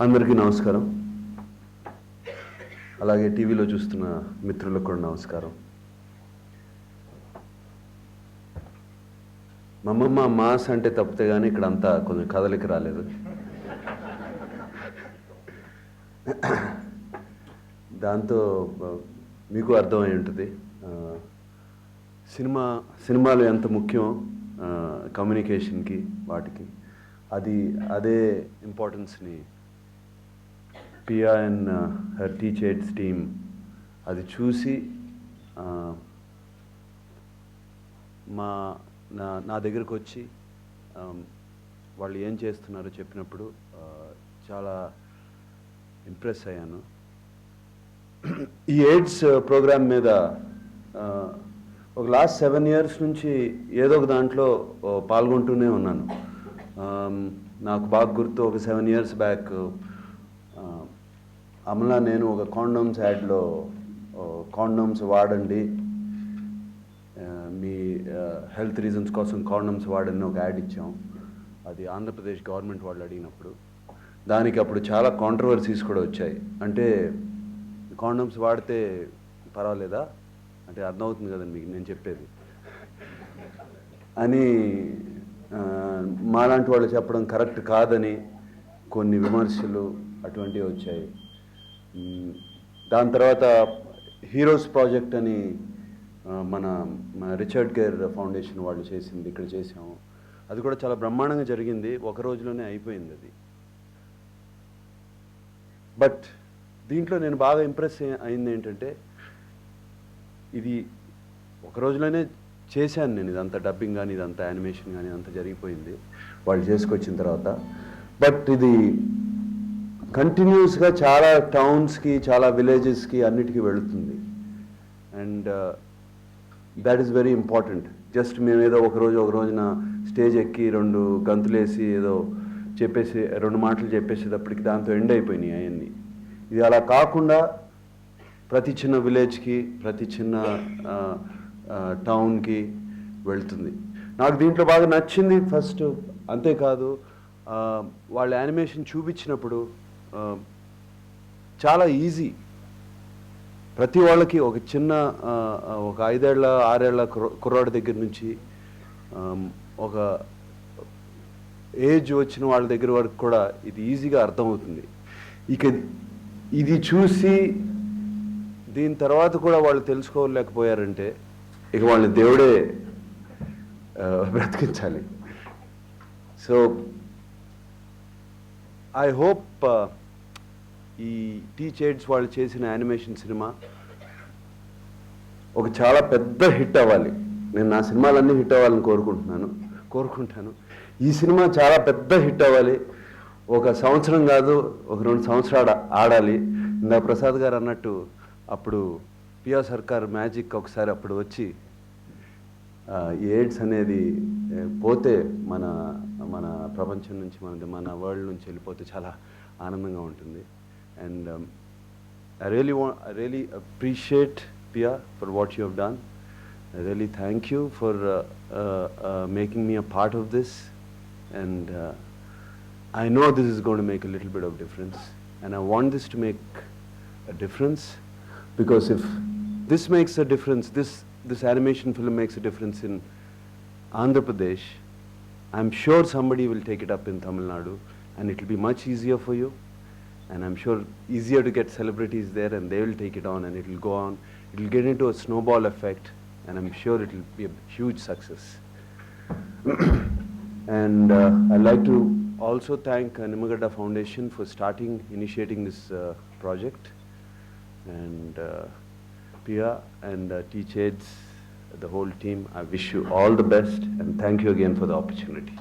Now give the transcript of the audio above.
అందరికీ నమస్కారం. అలాగే టీవీలో చూస్తున్న మిత్రులకు కూడా నమస్కారం. మమ్మమ్మ మాస్ అంటే తప్పితే కానీ ఇక్కడ అంతా కొంచెం కదలిక రాలేదు. దాంతో మీకు అర్థమై ఉంటుంది సినిమాలు ఎంత ముఖ్యం కమ్యూనికేషన్కి వాటికి. అదే ఇంపార్టెన్స్ని Piya and her teachers team అది చూసి నా దగ్గరకు వచ్చి వాళ్ళు ఏం చేస్తున్నారో చెప్పినప్పుడు చాలా ఇంప్రెస్ అయ్యాను. ఈ ఎయిడ్స్ ప్రోగ్రామ్ మీద ఒక లాస్ట్ 7 years నుంచి ఏదో ఒక దాంట్లో పాల్గొంటూనే ఉన్నాను. నాకు బాగా గుర్తు, ఒక 7 years బ్యాక్ అమలా నేను ఒక కాండోమ్స్ యాడ్లో కాండోమ్స్ వాడండి, మీ హెల్త్ రీజన్స్ కోసం కాండోమ్స్ వాడని ఒక యాడ్ ఇచ్చాం. అది ఆంధ్రప్రదేశ్ గవర్నమెంట్ వాళ్ళు అడిగినప్పుడు దానికి అప్పుడు చాలా కాంట్రవర్సీస్ కూడా వచ్చాయి. అంటే కాండోమ్స్ వాడితే పర్వాలేదా అంటే అర్థమవుతుంది కదండి మీకు నేను చెప్పేది అని మాలాంటి వాళ్ళు చెప్పడం కరెక్ట్ కాదని కొన్ని విమర్శలు అటువంటివి వచ్చాయి. దాని తర్వాత హీరోస్ ప్రాజెక్ట్ అని మన రిచర్డ్ కేర్ ఫౌండేషన్ వాళ్ళు చేసింది, ఇక్కడ చేసాము. అది కూడా చాలా బ్రహ్మాండంగా జరిగింది, ఒక రోజులోనే అయిపోయింది అది. బట్ దీంట్లో నేను బాగా ఇంప్రెస్ అయింది ఏంటంటే, ఇది ఒక రోజులోనే చేశాను నేను, ఇదంతా డబ్బింగ్ కానీ ఇదంతా యానిమేషన్ కానీ అంతా జరిగిపోయింది వాళ్ళు చేసుకొచ్చిన తర్వాత. బట్ ఇది కంటిన్యూస్గా చాలా టౌన్స్కి, చాలా విలేజెస్కి అన్నిటికీ వెళుతుంది. And that is very important. Just మేము ఏదో ఒక రోజున స్టేజ్ ఎక్కి 2 గంతులేసి ఏదో చెప్పేసి 2 మాటలు చెప్పేసేటప్పటికి దాంతో ఎండ్ అయిపోయినాయి అవన్నీ. ఇది అలా కాకుండా ప్రతి చిన్న విలేజ్కి, ప్రతి చిన్న టౌన్కి వెళ్తుంది. నాకు దీంట్లో బాగా నచ్చింది ఫస్ట్, అంతేకాదు వాళ్ళ యానిమేషన్ చూపించినప్పుడు చాలా ఈజీ. ప్రతి వాళ్ళకి ఒక చిన్న ఒక 5 ఏళ్ల 6 ఏళ్ల కుర్రాడి దగ్గర నుంచి ఒక ఏజ్ వచ్చిన వాళ్ళ దగ్గర వరకు కూడా ఇది ఈజీగా అర్థమవుతుంది. ఇక ఇది చూసి దీని తర్వాత కూడా వాళ్ళు తెలుసుకోలేకపోయారంటే ఇక వాళ్ళని దేవుడే బ్రతికించాలి. సో ఐ హోప్ ఈ టీచర్స్ వాళ్ళు చేసిన యానిమేషన్ సినిమా ఒక చాలా పెద్ద హిట్ అవ్వాలి. నేను నా సినిమాలన్నీ హిట్ అవ్వాలని కోరుకుంటాను. ఈ సినిమా చాలా పెద్ద హిట్ అవ్వాలి. ఒక సంవత్సరం కాదు, ఒక 2 సంవత్సరాలు ఆడాలి. ఇందా ప్రసాద్ గారు అన్నట్టు అప్పుడు పియా సర్కార్ మ్యాజిక్ ఒకసారి అప్పుడు వచ్చి ఎయిడ్స్ అనేది పోతే మన మన ప్రపంచం నుంచి, మన వరల్డ్ నుంచి వెళ్ళిపోతే చాలా ఆనందంగా ఉంటుంది. And I really appreciate Pia for what you have done. I really thank you for making me a part of this. And I know this is going to make a little bit of difference. And I want this to make a difference, because if this makes a difference, this animation film makes a difference in Andhra Pradesh, I'm sure somebody will take it up in Tamil Nadu, and it will be much easier for you. And I'm sure easier to get celebrities there, and they will take it on, and it will go on. It will get into a snowball effect, and I'm sure it will be a huge success. And I'd like to also thank Nimmagadda Foundation for initiating this project. And Pia and T-Chades, the whole team, I wish you all the best, and thank you again for the opportunity.